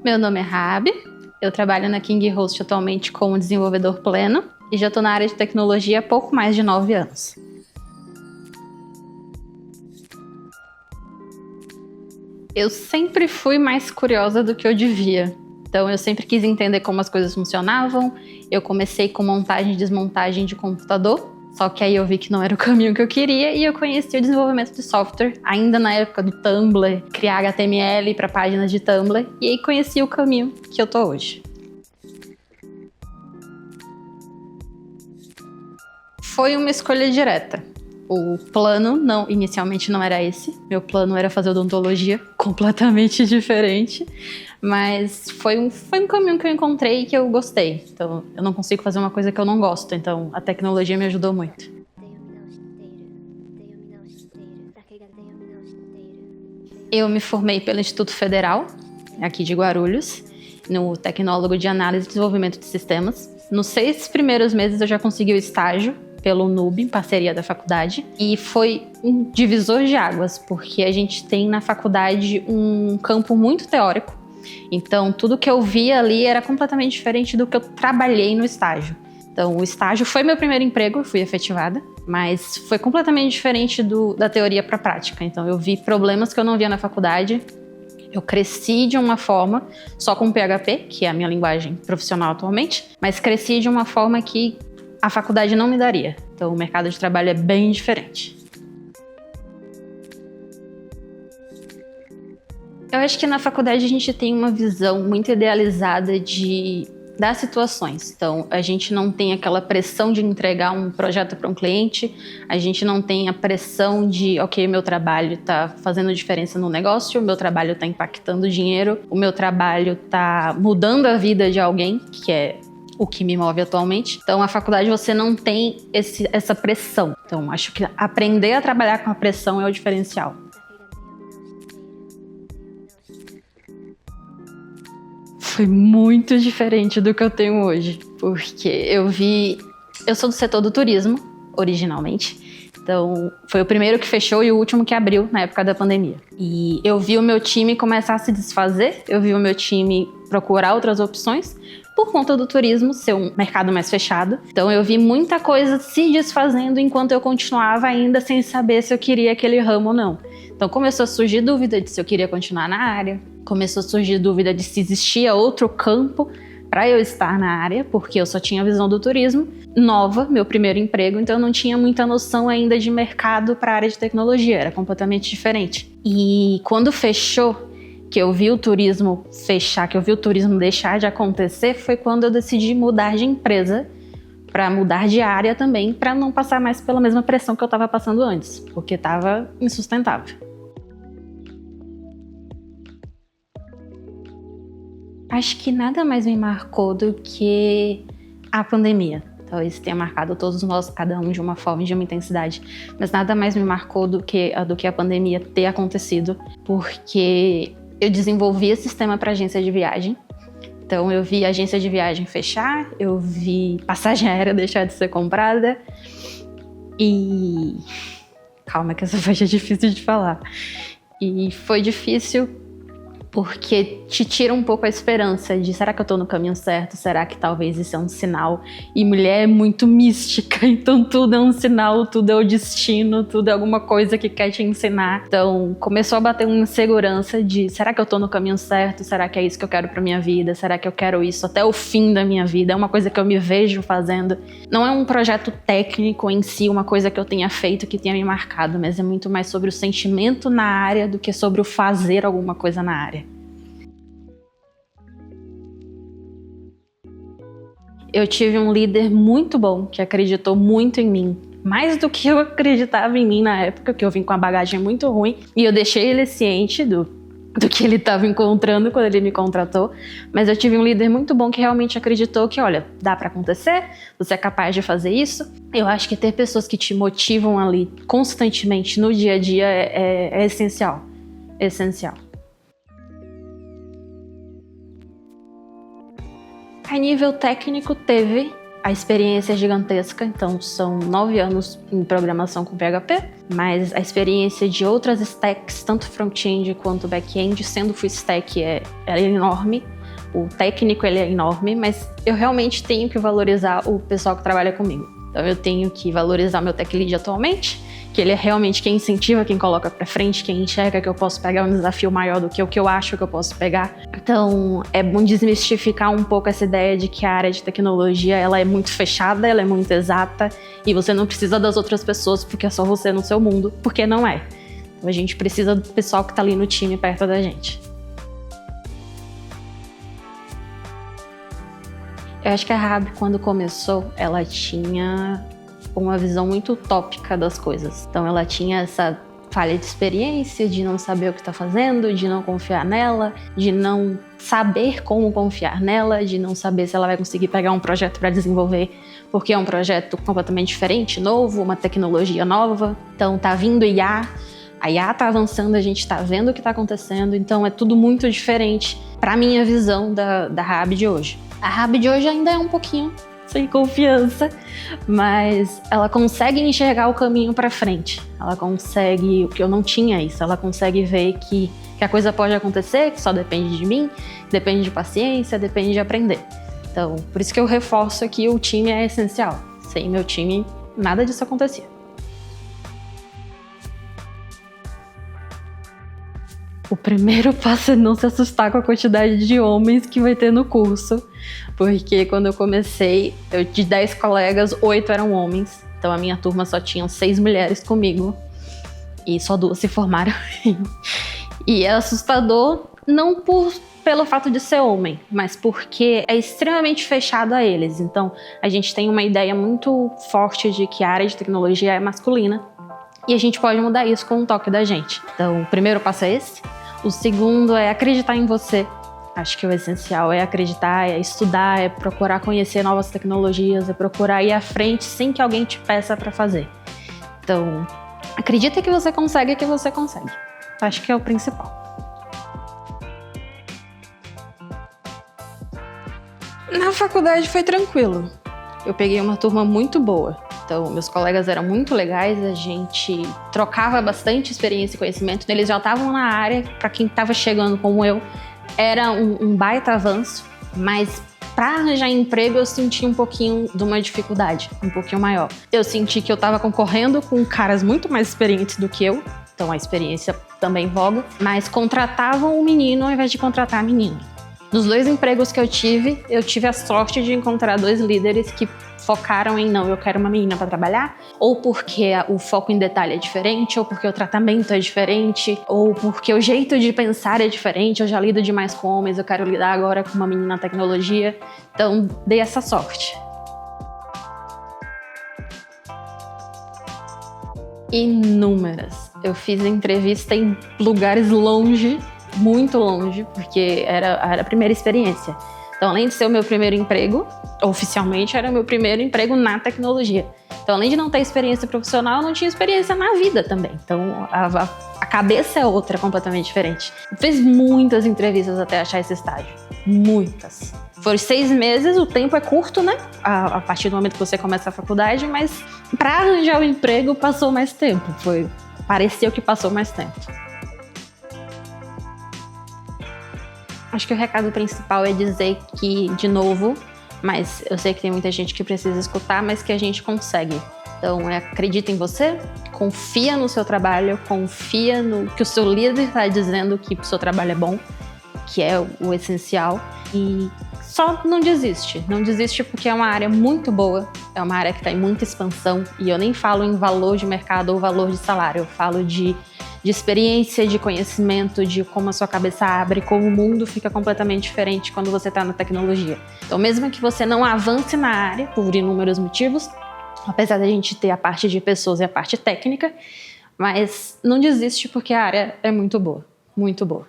Meu nome é Rabi, eu trabalho na KingHost atualmente como desenvolvedor pleno e já estou na área de tecnologia há pouco mais de 9 anos. Eu sempre fui mais curiosa do que eu devia. Então eu sempre quis entender como as coisas funcionavam. Eu comecei com montagem e desmontagem de computador, só que aí eu vi que não era o caminho que eu queria e eu conheci o desenvolvimento de software, ainda na época do Tumblr, criar HTML para páginas de Tumblr, e aí conheci o caminho que eu tô hoje. Foi uma escolha direta. O plano inicialmente não era esse. Meu plano era fazer odontologia, completamente diferente. Mas foi um caminho que eu encontrei e que eu gostei. Então, eu não consigo fazer uma coisa que eu não gosto. Então, a tecnologia me ajudou muito. Eu me formei pelo Instituto Federal, aqui de Guarulhos, no Tecnólogo de Análise e Desenvolvimento de Sistemas. Nos 6 primeiros meses eu já consegui o estágio pelo NUB, em parceria da faculdade, e foi um divisor de águas, porque a gente tem na faculdade um campo muito teórico, então tudo que eu via ali era completamente diferente do que eu trabalhei no estágio. Então o estágio foi meu primeiro emprego, eu fui efetivada, mas foi completamente diferente da teoria para a prática, então eu vi problemas que eu não via na faculdade. Eu cresci de uma forma, só com PHP, que é a minha linguagem profissional atualmente, mas cresci de uma forma que a faculdade não me daria. Então o mercado de trabalho é bem diferente. Eu acho que na faculdade a gente tem uma visão muito idealizada das situações. Então a gente não tem aquela pressão de entregar um projeto para um cliente, a gente não tem a pressão de, ok, meu trabalho está fazendo diferença no negócio, o meu trabalho está impactando o dinheiro, o meu trabalho está mudando a vida de alguém, que é o que me move atualmente. Então, a faculdade você não tem essa pressão. Então, acho que aprender a trabalhar com a pressão é o diferencial. Foi muito diferente do que eu tenho hoje, porque eu sou do setor do turismo, originalmente. Então, foi o primeiro que fechou e o último que abriu na época da pandemia. E eu vi o meu time começar a se desfazer, eu vi o meu time procurar outras opções, por conta do turismo ser um mercado mais fechado. Então eu vi muita coisa se desfazendo enquanto eu continuava ainda sem saber se eu queria aquele ramo ou não. Então começou a surgir dúvida de se eu queria continuar na área, começou a surgir dúvida de se existia outro campo para eu estar na área, porque eu só tinha a visão do turismo, nova, meu primeiro emprego, então eu não tinha muita noção ainda de mercado para a área de tecnologia, era completamente diferente. E quando fechou, que eu vi o turismo fechar, que eu vi o turismo deixar de acontecer, foi quando eu decidi mudar de empresa, para mudar de área também, para não passar mais pela mesma pressão que eu estava passando antes, porque estava insustentável. Acho que nada mais me marcou do que a pandemia. Talvez tenha marcado todos nós, cada um de uma forma e de uma intensidade, mas nada mais me marcou do que a pandemia ter acontecido, porque eu desenvolvia sistema para agência de viagem. Então eu vi agência de viagem fechar, eu vi passagem aérea deixar de ser comprada e... Calma que essa parte é difícil de falar. E foi difícil porque te tira um pouco a esperança de será que eu tô no caminho certo? Será que talvez isso é um sinal? E mulher é muito mística, então tudo é um sinal, tudo é o destino, tudo é alguma coisa que quer te ensinar. Então começou a bater uma insegurança de será que eu tô no caminho certo? Será que é isso que eu quero pra minha vida? Será que eu quero isso até o fim da minha vida? É uma coisa que eu me vejo fazendo. Não é um projeto técnico em si, uma coisa que eu tenha feito que tenha me marcado, mas é muito mais sobre o sentimento na área do que sobre o fazer alguma coisa na área. Eu tive um líder muito bom, que acreditou muito em mim. Mais do que eu acreditava em mim na época, que eu vim com uma bagagem muito ruim. E eu deixei ele ciente do que ele estava encontrando quando ele me contratou. Mas eu tive um líder muito bom que realmente acreditou que, olha, dá para acontecer, você é capaz de fazer isso. Eu acho que ter pessoas que te motivam ali constantemente no dia a dia é essencial. É essencial. A nível técnico teve a experiência gigantesca, então são 9 anos em programação com PHP, mas a experiência de outras stacks, tanto front-end quanto back-end, sendo full stack é enorme. O técnico, ele é enorme, mas eu realmente tenho que valorizar o pessoal que trabalha comigo. Então eu tenho que valorizar o meu tech lead atualmente, que ele é realmente quem incentiva, quem coloca pra frente, quem enxerga que eu posso pegar um desafio maior do que o que eu acho que eu posso pegar. Então é bom desmistificar um pouco essa ideia de que a área de tecnologia ela é muito fechada, ela é muito exata e você não precisa das outras pessoas porque é só você no seu mundo, porque não é. Então a gente precisa do pessoal que tá ali no time perto da gente. Eu acho que a Rabi, quando começou, ela tinha uma visão muito utópica das coisas. Então ela tinha essa falha de experiência, de não saber o que está fazendo, de não confiar nela, de não saber como confiar nela, de não saber se ela vai conseguir pegar um projeto para desenvolver, porque é um projeto completamente diferente, novo, uma tecnologia nova. Então tá vindo IA, a IA tá avançando, a gente tá vendo o que tá acontecendo, então é tudo muito diferente para minha visão da Rabi de hoje. A Rabi de hoje ainda é um pouquinho sem confiança, mas ela consegue enxergar o caminho para frente. Ela consegue, o que eu não tinha isso, ela consegue ver que a coisa pode acontecer, que só depende de mim, depende de paciência, depende de aprender. Então, por isso que eu reforço que o time é essencial. Sem meu time, nada disso acontecia. O primeiro passo é não se assustar com a quantidade de homens que vai ter no curso, porque quando eu comecei, de 10 colegas, 8 eram homens, então a minha turma só tinha 6 mulheres comigo, e só 2 se formaram. E é assustador, não pelo fato de ser homem, mas porque é extremamente fechado a eles. Então, a gente tem uma ideia muito forte de que a área de tecnologia é masculina, e a gente pode mudar isso com um toque da gente. Então, o primeiro passo é esse. O segundo é acreditar em você. Acho que o essencial é acreditar, é estudar, é procurar conhecer novas tecnologias, é procurar ir à frente sem que alguém te peça para fazer. Então, acredita que você consegue, que você consegue. Acho que é o principal. Na faculdade foi tranquilo. Eu peguei uma turma muito boa. Então, meus colegas eram muito legais, a gente trocava bastante experiência e conhecimento. Eles já estavam na área, para quem estava chegando como eu, era um baita avanço, mas para arranjar emprego eu senti um pouquinho de uma dificuldade, um pouquinho maior. Eu senti que eu estava concorrendo com caras muito mais experientes do que eu, então a experiência também voga, mas contratavam o menino ao invés de contratar a menina. Nos 2 empregos que eu tive a sorte de encontrar 2 líderes que focaram em não, eu quero uma menina para trabalhar, ou porque o foco em detalhe é diferente, ou porque o tratamento é diferente, ou porque o jeito de pensar é diferente, eu já lido demais com homens, eu quero lidar agora com uma menina na tecnologia. Então, dei essa sorte. Inúmeras. Eu fiz entrevista em lugares longe, muito longe, porque era a primeira experiência. Então, além de ser o meu primeiro emprego, oficialmente era o meu primeiro emprego na tecnologia. Então, além de não ter experiência profissional, eu não tinha experiência na vida também. Então, a cabeça é outra, completamente diferente. Eu fiz muitas entrevistas até achar esse estágio. Muitas. Foram 6 meses, o tempo é curto, né? A partir do momento que você começa a faculdade, mas para arranjar o emprego passou mais tempo. Pareceu que passou mais tempo. Acho que o recado principal é dizer que, de novo, mas eu sei que tem muita gente que precisa escutar, mas que a gente consegue. Então, acredita em você, confia no seu trabalho, confia no que o seu líder está dizendo que o seu trabalho é bom, que é o essencial, e só não desiste. Não desiste porque é uma área muito boa, é uma área que está em muita expansão, e eu nem falo em valor de mercado ou valor de salário, eu falo de experiência, de conhecimento, de como a sua cabeça abre, como o mundo fica completamente diferente quando você está na tecnologia. Então, mesmo que você não avance na área, por inúmeros motivos, apesar da gente ter a parte de pessoas e a parte técnica, mas não desiste porque a área é muito boa, muito boa.